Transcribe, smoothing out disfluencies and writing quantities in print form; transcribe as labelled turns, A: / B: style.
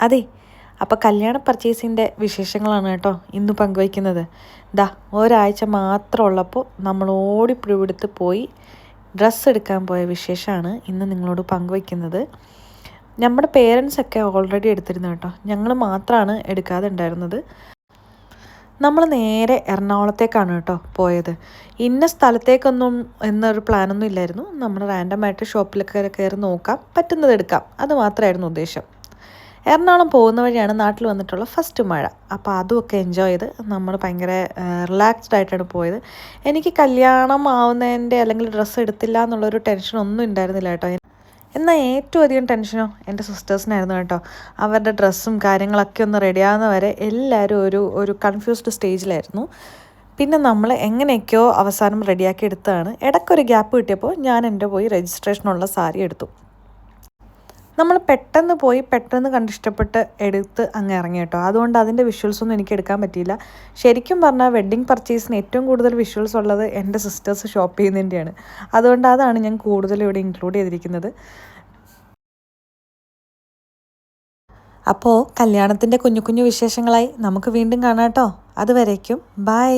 A: അതെ, അപ്പോൾ കല്യാണ പർച്ചേസിൻ്റെ വിശേഷങ്ങളാണ് കേട്ടോ ഇന്ന് പങ്കുവയ്ക്കുന്നത്. ഒരാഴ്ച മാത്രം ഉള്ളപ്പോൾ നമ്മൾ ഓടിപ്പിടിവിടുത്ത് പോയി ഡ്രസ്സ് എടുക്കാൻ പോയ വിശേഷമാണ് ഇന്ന് നിങ്ങളോട് പങ്കുവയ്ക്കുന്നത്. നമ്മുടെ പേരൻസൊക്കെ ഓൾറെഡി എടുത്തിരുന്നു കേട്ടോ, ഞങ്ങൾ മാത്രമാണ് എടുക്കാതെ ഉണ്ടായിരുന്നത്. നമ്മൾ നേരെ എറണാകുളത്തേക്കാണ് കേട്ടോ പോയത്. ഇന്ന സ്ഥലത്തേക്കൊന്നും എന്നൊരു പ്ലാനൊന്നും ഇല്ലായിരുന്നു. നമ്മൾ റാൻഡമായിട്ട് ഷോപ്പിലൊക്കെ കയറി നോക്കാം, പറ്റുന്നത് എടുക്കാം, അത് മാത്രമായിരുന്നു ഉദ്ദേശം. എറണാകുളം പോകുന്ന വഴിയാണ് നാട്ടിൽ വന്നിട്ടുള്ള ഫസ്റ്റ് മഴ. അപ്പോൾ അതുമൊക്കെ എൻജോയ് ചെയ്ത് നമ്മൾ ഭയങ്കര റിലാക്സ്ഡ് ആയിട്ടാണ് പോയത്. എനിക്ക് കല്യാണം ആവുന്നതിൻ്റെ അല്ലെങ്കിൽ ഡ്രസ്സ് എടുത്തില്ല എന്നുള്ളൊരു ടെൻഷനൊന്നും ഉണ്ടായിരുന്നില്ല കേട്ടോ. എന്നാൽ ഏറ്റവും അധികം ടെൻഷനോ എൻ്റെ സിസ്റ്റേഴ്സിനായിരുന്നു കേട്ടോ. അവരുടെ ഡ്രസ്സും കാര്യങ്ങളൊക്കെ ഒന്ന് റെഡിയാകുന്ന വരെ എല്ലാവരും ഒരു കൺഫ്യൂസ്ഡ് സ്റ്റേജിലായിരുന്നു. പിന്നെ നമ്മൾ എങ്ങനെയൊക്കെയോ അവസാനം റെഡിയാക്കി എടുത്തതാണ്. ഇടയ്ക്കൊരു ഗ്യാപ്പ് കിട്ടിയപ്പോൾ ഞാൻ എൻ്റെ പോയി രജിസ്ട്രേഷനുള്ള സാരി എടുത്തു. നമ്മൾ പെട്ടെന്ന് കണ്ടിഷ്ടപ്പെട്ട് എടുത്ത് അങ്ങ് ഇറങ്ങി കേട്ടോ. അതുകൊണ്ട് അതിൻ്റെ വിഷ്വൽസൊന്നും എനിക്ക് എടുക്കാൻ പറ്റിയില്ല. ശരിക്കും പറഞ്ഞാൽ വെഡ്ഡിങ് പർച്ചേസിന് ഏറ്റവും കൂടുതൽ വിഷ്വൽസ് ഉള്ളത് എൻ്റെ സിസ്റ്റേഴ്സ് ഷോപ്പ് ചെയ്യുന്നതിൻ്റെയാണ്. അതുകൊണ്ട് അതാണ് ഞാൻ കൂടുതലും ഇവിടെ ഇൻക്ലൂഡ് ചെയ്തിരിക്കുന്നത്. അപ്പോൾ കല്യാണത്തിൻ്റെ കുഞ്ഞു കുഞ്ഞു വിശേഷങ്ങളായി നമുക്ക് വീണ്ടും കാണാം കേട്ടോ. അതുവരേക്കും ബൈ.